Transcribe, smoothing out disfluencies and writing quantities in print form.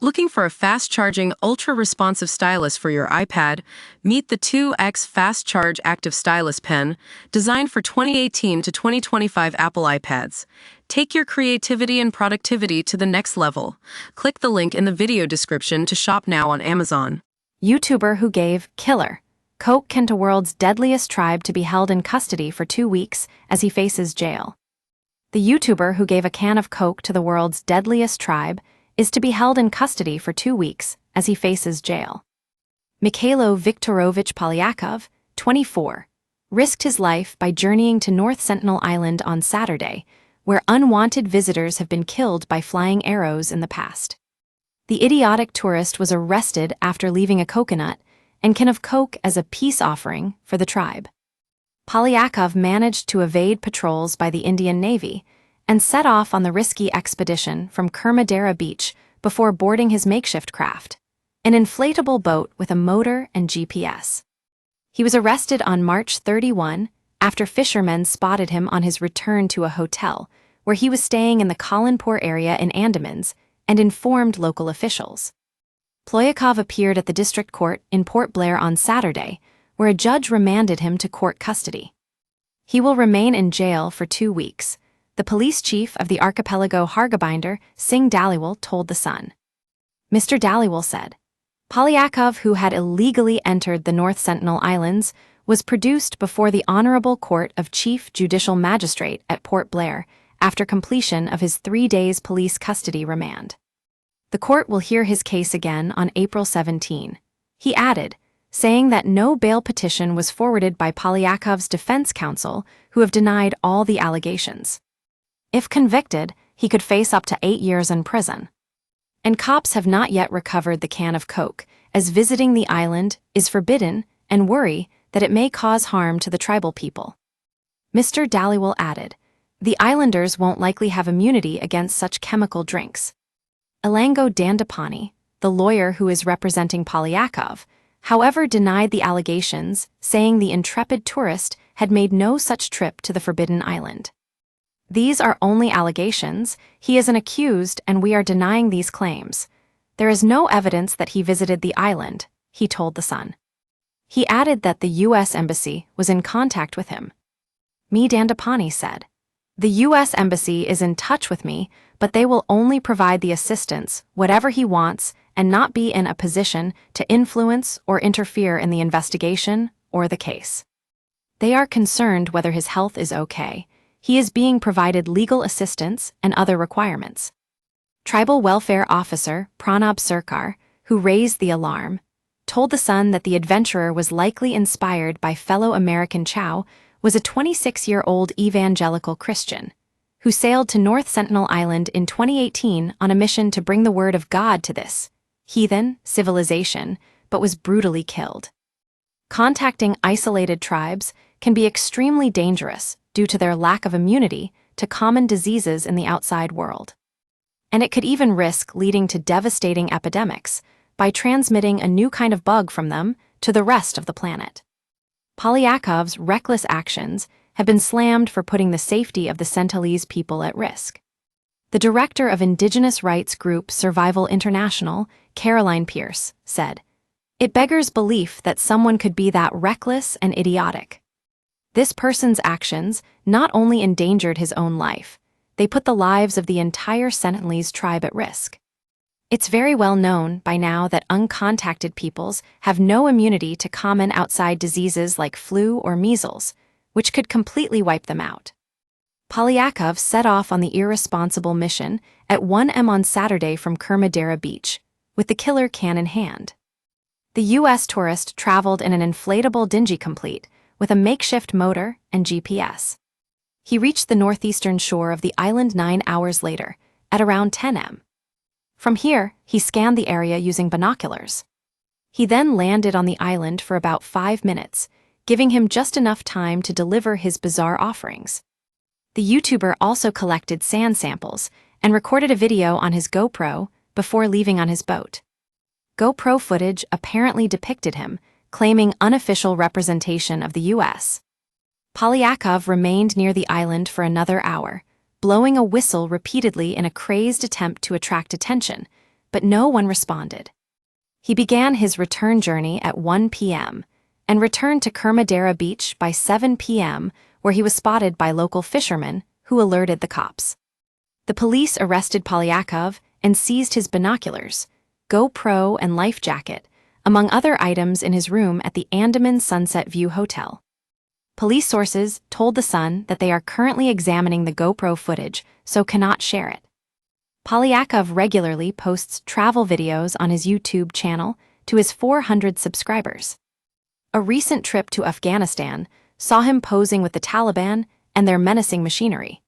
Looking for a fast-charging, ultra-responsive stylus for your iPad? Meet the 2X Fast Charge Active Stylus Pen, designed for 2018 to 2025 Apple iPads. Take your creativity and productivity to the next level. Click the link in the video description to shop now on Amazon. YouTuber who gave killer coke can to world's deadliest tribe to be held in custody for 2 weeks as he faces jail. The YouTuber who gave a can of coke to the world's deadliest tribe is to be held in custody for 2 weeks as he faces jail. Mikhailo Viktorovich Polyakov, 24, risked his life by journeying to North Sentinel Island on Saturday, where unwanted visitors have been killed by flying arrows in the past. The idiotic tourist was arrested after leaving a coconut and can of coke as a peace offering for the tribe. Polyakov managed to evade patrols by the Indian Navy and set off on the risky expedition from Kermadera Beach before boarding his makeshift craft, an inflatable boat with a motor and GPS. He was arrested on March 31 after fishermen spotted him on his return to a hotel where he was staying in the Kalanpur area in Andamans and informed local officials. Polyakov appeared at the district court in Port Blair on Saturday, where a judge remanded him to court custody. He will remain in jail for 2 weeks, the police chief of the archipelago Hargobinder, Singh Dhaliwal, told The Sun. Mr. Dhaliwal said, Polyakov, who had illegally entered the North Sentinel Islands, was produced before the Honorable Court of Chief Judicial Magistrate at Port Blair after completion of his 3 days police custody remand. The court will hear his case again on April 17. He added, saying that no bail petition was forwarded by Polyakov's defense counsel, who have denied all the allegations. If convicted, he could face up to 8 years in prison. And cops have not yet recovered the can of coke, as visiting the island is forbidden and worry that it may cause harm to the tribal people. Mr. Dhaliwal added, the islanders won't likely have immunity against such chemical drinks. Elango Dandapani, the lawyer who is representing Polyakov, however denied the allegations, saying the intrepid tourist had made no such trip to the forbidden island. These are only allegations, he is an accused and we are denying these claims. There is no evidence that he visited the island, he told The Sun. He added that the U.S. Embassy was in contact with him. Me Dandapani said, the U.S. Embassy is in touch with me, but they will only provide the assistance, whatever he wants, and not be in a position to influence or interfere in the investigation or the case. They are concerned whether his health is okay. He is being provided legal assistance and other requirements. Tribal Welfare Officer Pranab Sarkar, who raised the alarm, told The Sun that the adventurer was likely inspired by fellow American Chow, was a 26-year-old evangelical Christian who sailed to North Sentinel Island in 2018 on a mission to bring the word of God to this heathen civilization, but was brutally killed. Contacting isolated tribes can be extremely dangerous due to their lack of immunity to common diseases in the outside world. And it could even risk leading to devastating epidemics by transmitting a new kind of bug from them to the rest of the planet. Polyakov's reckless actions have been slammed for putting the safety of the Sentinelese people at risk. The director of Indigenous rights group Survival International, Caroline Pierce, said, it beggars belief that someone could be that reckless and idiotic. This person's actions not only endangered his own life, they put the lives of the entire Sentinelese tribe at risk. It's very well known by now that uncontacted peoples have no immunity to common outside diseases like flu or measles, which could completely wipe them out. Polyakov set off on the irresponsible mission at 1 a.m. on Saturday from Kermadera Beach, with the killer can in hand. The U.S. tourist traveled in an inflatable dinghy complete with a makeshift motor and GPS. He reached the northeastern shore of the island 9 hours later, at around 10 a.m. From here, he scanned the area using binoculars. He then landed on the island for about 5 minutes, giving him just enough time to deliver his bizarre offerings. The YouTuber also collected sand samples and recorded a video on his GoPro before leaving on his boat. GoPro footage apparently depicted him, claiming unofficial representation of the U.S. Polyakov remained near the island for another hour, blowing a whistle repeatedly in a crazed attempt to attract attention, but no one responded. He began his return journey at 1 p.m. and returned to Kermadera Beach by 7 p.m., where he was spotted by local fishermen who alerted the cops. The police arrested Polyakov and seized his binoculars, GoPro, and life jacket, among other items in his room at the Andaman Sunset View Hotel. Police sources told The Sun that they are currently examining the GoPro footage, so cannot share it. Polyakov regularly posts travel videos on his YouTube channel to his 400 subscribers. A recent trip to Afghanistan saw him posing with the Taliban and their menacing machinery.